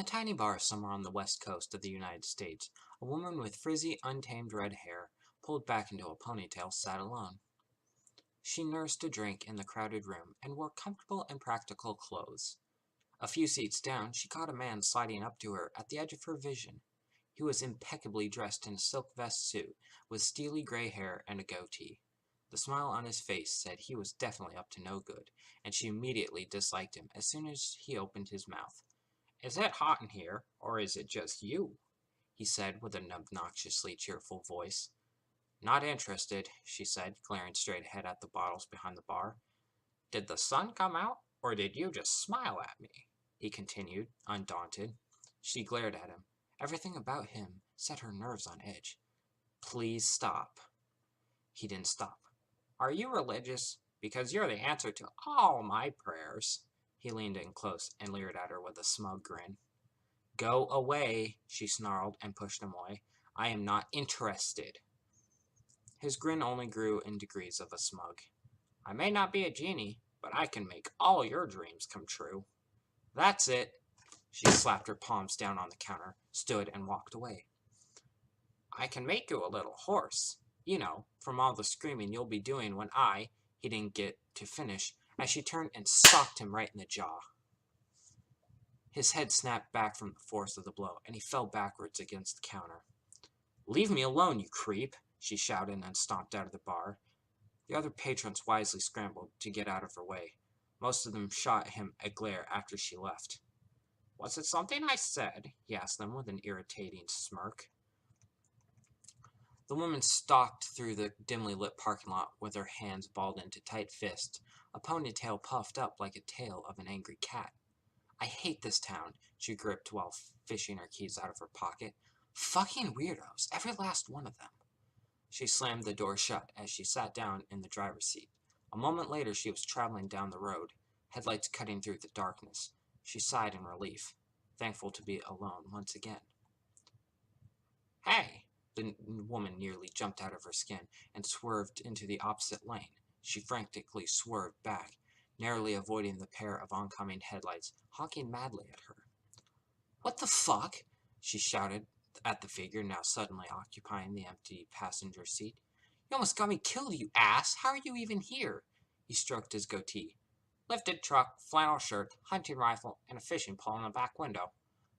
A tiny bar somewhere on the west coast of the United States, a woman with frizzy, untamed red hair, pulled back into a ponytail, sat alone. She nursed a drink in the crowded room and wore comfortable and practical clothes. A few seats down, she caught a man sliding up to her at the edge of her vision. He was impeccably dressed in a silk vest suit, with steely gray hair and a goatee. The smile on his face said he was definitely up to no good, and she immediately disliked him as soon as he opened his mouth. "Is it hot in here, or is it just you?" he said with an obnoxiously cheerful voice. "Not interested," she said, glaring straight ahead at the bottles behind the bar. "Did the sun come out, or did you just smile at me?" he continued, undaunted. She glared at him. Everything about him set her nerves on edge. "Please stop." He didn't stop. "Are you religious? Because you're the answer to all my prayers." He leaned in close and leered at her with a smug grin. "Go away," she snarled and pushed him away. "I am not interested." His grin only grew in degrees of a smug. "I may not be a genie, but I can make all your dreams come true." "That's it." She slapped her palms down on the counter, stood, and walked away. "I can make you a little hoarse. You know, from all the screaming you'll be doing when He didn't get to finish, as she turned and socked him right in the jaw. His head snapped back from the force of the blow, and he fell backwards against the counter. "Leave me alone, you creep!" she shouted and stomped out of the bar. The other patrons wisely scrambled to get out of her way. Most of them shot him a glare after she left. "Was it something I said?" he asked them with an irritating smirk. The woman stalked through the dimly lit parking lot with her hands balled into tight fists, a ponytail puffed up like a tail of an angry cat. "I hate this town," she gripped while fishing her keys out of her pocket. "Fucking weirdos, every last one of them." She slammed the door shut as she sat down in the driver's seat. A moment later she was traveling down the road, headlights cutting through the darkness. She sighed in relief, thankful to be alone once again. "Hey!" The woman nearly jumped out of her skin and swerved into the opposite lane. She frantically swerved back, narrowly avoiding the pair of oncoming headlights, honking madly at her. "What the fuck?" she shouted at the figure now suddenly occupying the empty passenger seat. "You almost got me killed, you ass! How are you even here?" He stroked his goatee. "Lifted truck, flannel shirt, hunting rifle, and a fishing pole in the back window.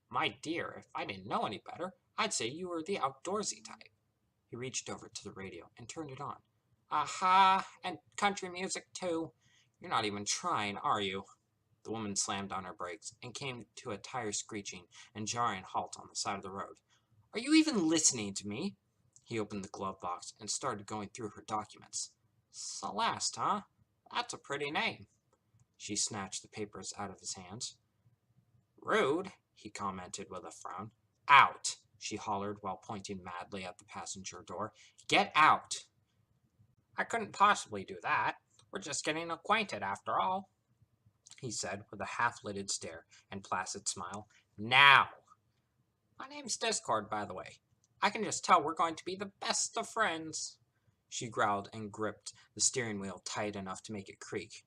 My dear, if I didn't know any better, I'd say you were the outdoorsy type." He reached over to the radio and turned it on. "Aha! And country music, too. You're not even trying, are you?" The woman slammed on her brakes and came to a tire screeching and jarring halt on the side of the road. "Are you even listening to me?" He opened the glove box and started going through her documents. "Celeste, huh? That's a pretty name." She snatched the papers out of his hands. "Rude," he commented with a frown. "Out!" she hollered while pointing madly at the passenger door. "Get out!" "I couldn't possibly do that. We're just getting acquainted after all," he said with a half-lidded stare and placid smile. "Now!" "My name's Discord, by the way. I can just tell we're going to be the best of friends." She growled and gripped the steering wheel tight enough to make it creak.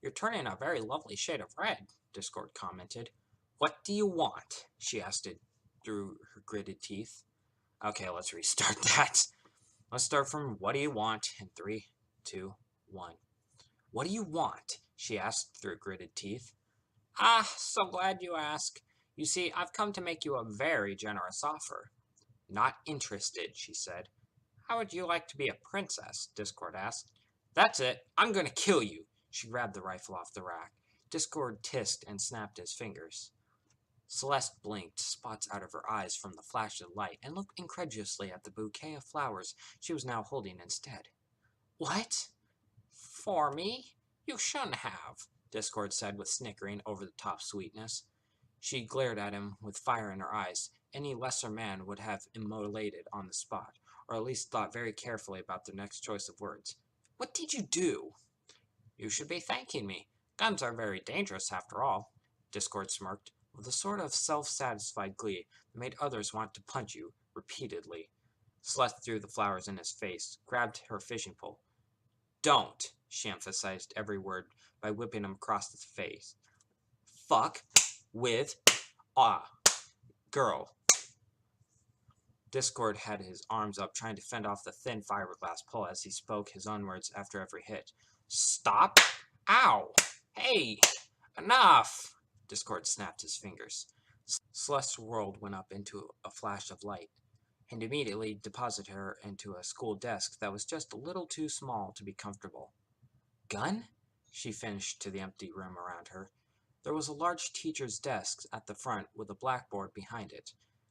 "You're turning a very lovely shade of red," Discord commented. "What do you want?" she asked it through her gritted teeth. Okay, let's restart that. Let's start from "what do you want?" in 3, 2, 1. "What do you want?" she asked through gritted teeth. "Ah, so glad you ask. You see, I've come to make you a very generous offer." "Not interested," she said. "How would you like to be a princess?" Discord asked. "That's it. I'm going to kill you." She grabbed the rifle off the rack. Discord tissed and snapped his fingers. Celeste blinked spots out of her eyes from the flash of light and looked incredulously at the bouquet of flowers she was now holding instead. "What?" "For me? You shouldn't have," Discord said with snickering over-the-top sweetness. She glared at him with fire in her eyes. Any lesser man would have immolated on the spot, or at least thought very carefully about their next choice of words. "What did you do?" "You should be thanking me. Guns are very dangerous after all," Discord smirked, with a sort of self-satisfied glee that made others want to punch you repeatedly. Celeste threw the flowers in his face, grabbed her fishing pole. "Don't," she emphasized every word by whipping him across the face. "Fuck with Girl. Discord had his arms up, trying to fend off the thin fiberglass pole as he spoke his own words after every hit. Stop! Ow! Hey! Enough! Discord snapped his fingers. Celeste's world went up into a flash of light, and immediately deposited her into a school desk that was just a little too small to be comfortable. Gun? She finished to the empty room around her. There was a large teacher's desk at the front with a blackboard behind it.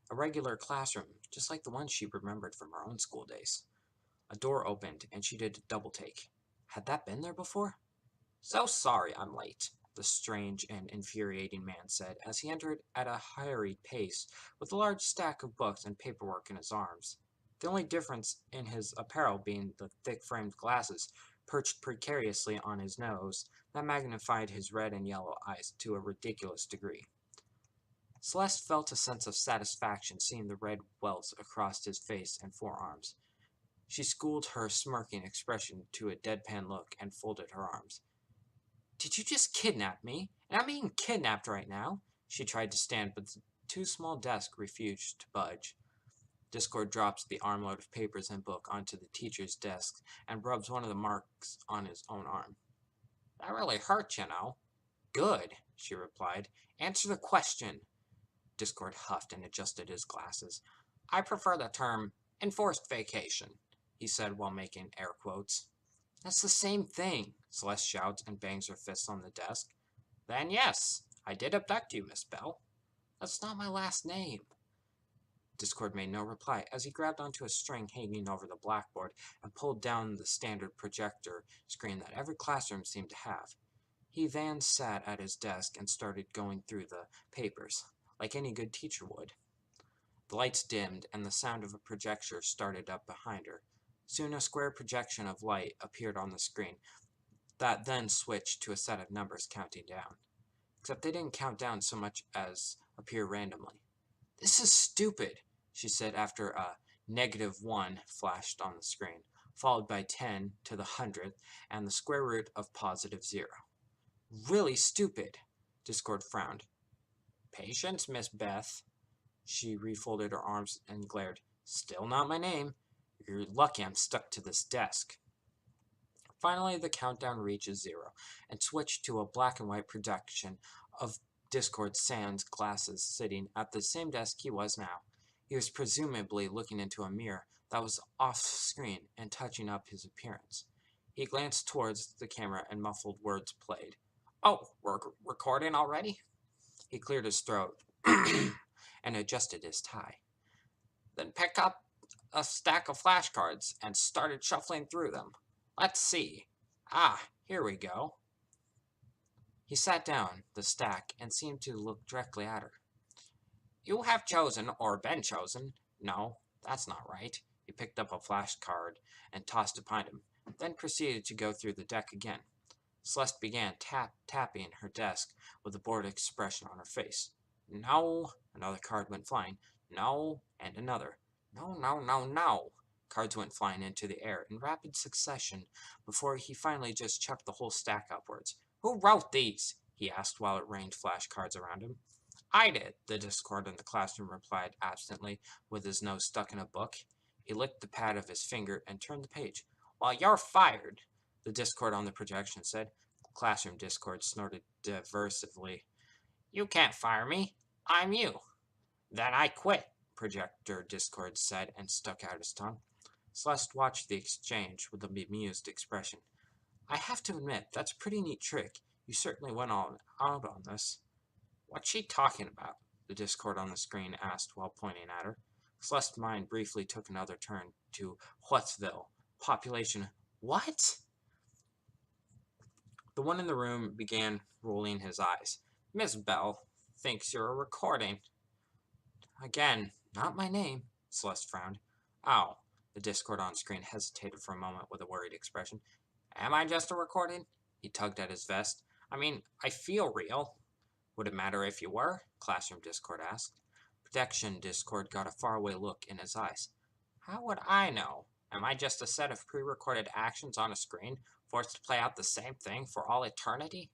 A regular classroom, just like the one she remembered from her own school days. A door opened, and she did a double take. Had that been there before? So sorry I'm late, the strange and infuriating man said as he entered at a hurried pace with a large stack of books and paperwork in his arms. The only difference in his apparel being the thick-framed glasses perched precariously on his nose that magnified his red and yellow eyes to a ridiculous degree. Celeste felt a sense of satisfaction seeing the red welts across his face and forearms. She schooled her smirking expression to a deadpan look and folded her arms. Did you just kidnap me? And I'm being kidnapped right now? She tried to stand, but the too small desk refused to budge. Discord drops the armload of papers and book onto the teacher's desk and rubs one of the marks on his own arm. That really hurt, you know. Good, she replied. Answer the question. Discord huffed and adjusted his glasses. I prefer the term enforced vacation, he said while making air quotes. That's the same thing, Celeste shouts and bangs her fists on the desk. Then yes, I did abduct you, Miss Bell. That's not my last name. Discord made no reply as he grabbed onto a string hanging over the blackboard and pulled down the standard projector screen that every classroom seemed to have. He then sat at his desk and started going through the papers, like any good teacher would. The lights dimmed and the sound of a projector started up behind her. Soon a square projection of light appeared on the screen, that then switched to a set of numbers counting down. Except they didn't count down so much as appear randomly. This is stupid, she said after a -1 flashed on the screen, followed by 10 to the 100th and the square root of +0. Really stupid, Discord frowned. Patience, Miss Beth. She refolded her arms and glared. Still not my name. You're lucky I'm stuck to this desk. Finally, the countdown reaches 0 and switched to a black and white projection of Discord sans glasses sitting at the same desk he was now. He was presumably looking into a mirror that was off-screen and touching up his appearance. He glanced towards the camera and muffled words played. Oh, we're recording already? He cleared his throat and adjusted his tie. Then picked up a stack of flashcards and started shuffling through them. Let's see. Ah, here we go. He sat down the stack and seemed to look directly at her. You have chosen, or been chosen. No, that's not right. He picked up a flashcard and tossed it behind him, then proceeded to go through the deck again. Celeste began tapping her desk with a bored expression on her face. No, another card went flying. No, and another. No, no, no, no. Cards went flying into the air in rapid succession before he finally just chucked the whole stack upwards. Who wrote these? He asked while it rained flashcards around him. I did, the Discord in the classroom replied absently, with his nose stuck in a book. He licked the pad of his finger and turned the page. Well, you're fired, the Discord on the projection said. Classroom Discord snorted diversively. You can't fire me. I'm you. Then I quit, Projector Discord said and stuck out his tongue. Celeste watched the exchange with a bemused expression. I have to admit, that's a pretty neat trick. You certainly went all out on this. What's she talking about? The Discord on the screen asked while pointing at her. Celeste's mind briefly took another turn to What'sville. Population. What? The one in the room began rolling his eyes. Miss Bell thinks you're a recording. Again, not my name, Celeste frowned. Oh, the Discord on screen hesitated for a moment with a worried expression. Am I just a recording? He tugged at his vest. I mean, I feel real. Would it matter if you were? Classroom Discord asked. Protection Discord got a faraway look in his eyes. How would I know? Am I just a set of pre-recorded actions on a screen, forced to play out the same thing for all eternity?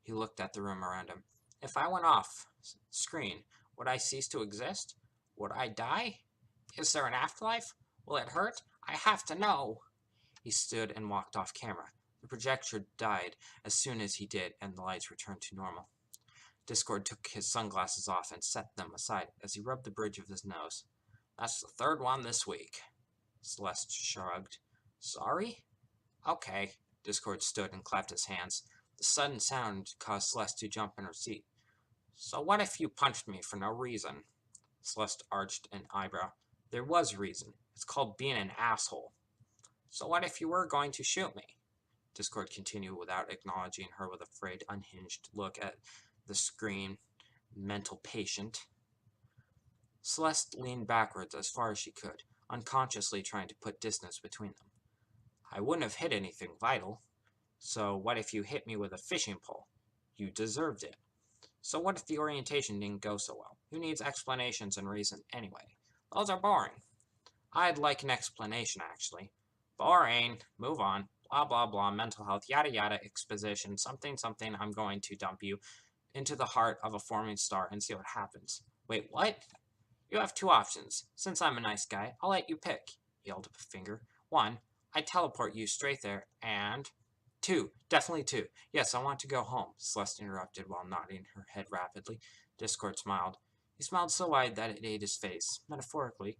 He looked at the room around him. If I went off screen, Would I cease to exist? Would I die? Is there an afterlife? Will it hurt? I have to know. He stood and walked off camera. The projector died as soon as he did, and the lights returned to normal. Discord took his sunglasses off and set them aside as he rubbed the bridge of his nose. That's the third one this week. Celeste shrugged. Sorry? Okay. Discord stood and clapped his hands. The sudden sound caused Celeste to jump in her seat. So what if you punched me for no reason? Celeste arched an eyebrow. There was reason. It's called being an asshole. So what if you were going to shoot me? Discord continued without acknowledging her with a afraid, unhinged look at the screen. Mental patient. Celeste leaned backwards as far as she could, unconsciously trying to put distance between them. I wouldn't have hit anything vital. So what if you hit me with a fishing pole? You deserved it. So what if the orientation didn't go so well? Who needs explanations and reason anyway? Those are boring. I'd like an explanation, actually. Boring. Move on. Blah, blah, blah. Mental health. Yada, yada. Exposition. Something, something. I'm going to dump you into the heart of a forming star and see what happens. Wait, what? You have two options. Since I'm a nice guy, I'll let you pick. He held up a finger. 1, I teleport you straight there, and 2, definitely 2. Yes, I want to go home, Celeste interrupted while nodding her head rapidly. Discord smiled. He smiled so wide that it ate his face, metaphorically.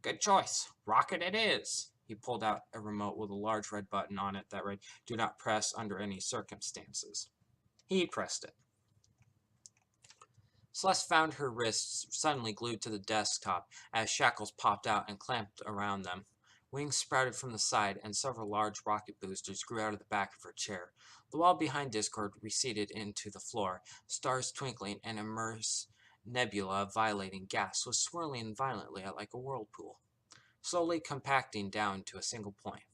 Good choice. Rocket it is. He pulled out a remote with a large red button on it that read, Do not press under any circumstances. He pressed it. Celeste found her wrists suddenly glued to the desktop as shackles popped out and clamped around them. Wings sprouted from the side, and several large rocket boosters grew out of the back of her chair. The wall behind Discord receded into the floor. Stars twinkling and immense nebula of violating gas was swirling violently like a whirlpool, slowly compacting down to a single point.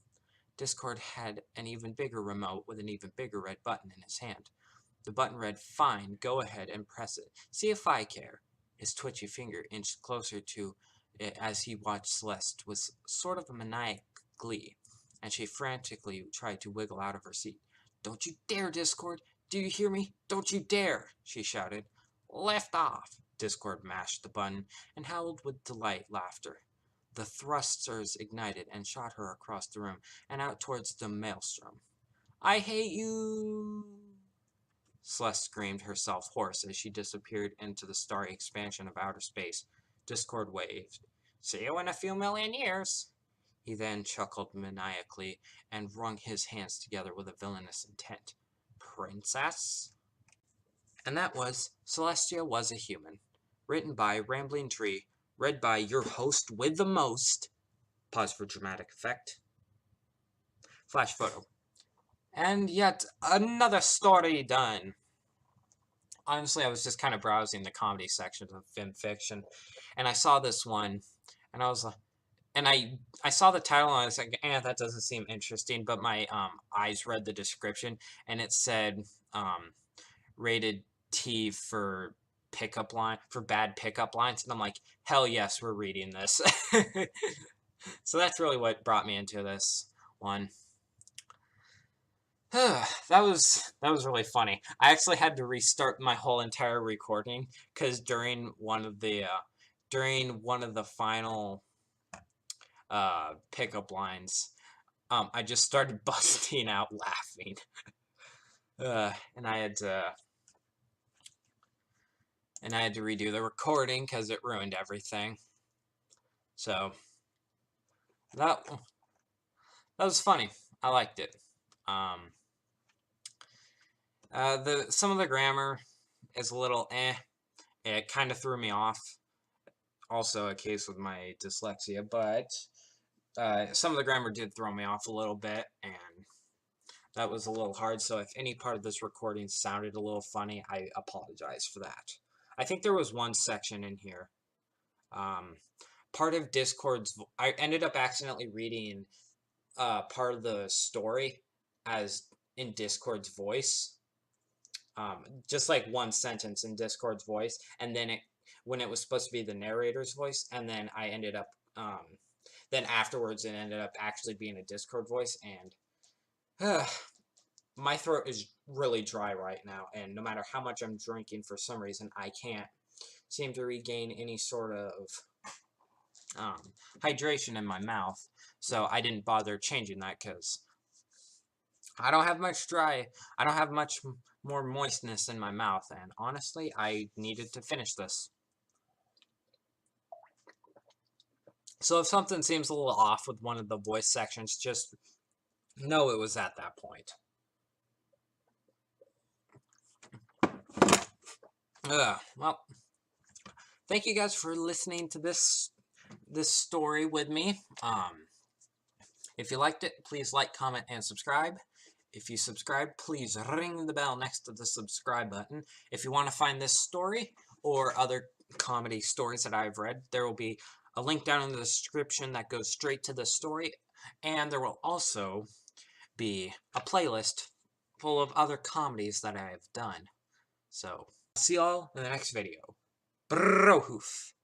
Discord had an even bigger remote with an even bigger red button in his hand. The button read, Fine, go ahead and press it. See if I care. His twitchy finger inched closer to it as he watched Celeste with sort of a maniac glee, and she frantically tried to wiggle out of her seat. Don't you dare, Discord! Do you hear me? Don't you dare! She shouted. Lift off! Discord mashed the button and howled with delight laughter. The thrusters ignited and shot her across the room and out towards the maelstrom. I hate you! Celeste screamed, herself hoarse, as she disappeared into the starry expansion of outer space. Discord waved. See you in a few million years. He then chuckled maniacally and wrung his hands together with a villainous intent. Princess? And that was Celestia Was a Human. Written by Rambling Tree. Read by your host with the most. Pause for dramatic effect. Flash photo. And yet another story done. Honestly, I was just kind of browsing the comedy section of FimFiction, and I saw this one, and I was like, and I saw the title, and I was like, that doesn't seem interesting, but my eyes read the description, and it said rated T for bad pickup lines, and I'm like, hell yes, we're reading this. So that's really what brought me into this one. That was really funny. I actually had to restart my whole entire recording because during one of the final pickup lines, I just started busting out laughing, and I had to redo the recording because it ruined everything. So that was funny. I liked it. Some of the grammar is a little It kind of threw me off. Also a case with my dyslexia, but some of the grammar did throw me off a little bit, and that was a little hard. So if any part of this recording sounded a little funny, I apologize for that. I think there was one section in here. Part of Discord's... I ended up accidentally reading part of the story as in Discord's voice. Just like one sentence in Discord's voice, and then when it was supposed to be the narrator's voice, and then I ended up, then afterwards it ended up actually being a Discord voice, and my throat is really dry right now, and no matter how much I'm drinking, for some reason, I can't seem to regain any sort of hydration in my mouth, so I didn't bother changing that because I don't have much more moistness in my mouth, and honestly, I needed to finish this. So if something seems a little off with one of the voice sections, just know it was at that point. Well, thank you guys for listening to this story with me. If you liked it, please like, comment, and subscribe. If you subscribe, please ring the bell next to the subscribe button. If you want to find this story or other comedy stories that I've read, there will be a link down in the description that goes straight to the story, and there will also be a playlist full of other comedies that I have done. So, see y'all in the next video. Brohoof!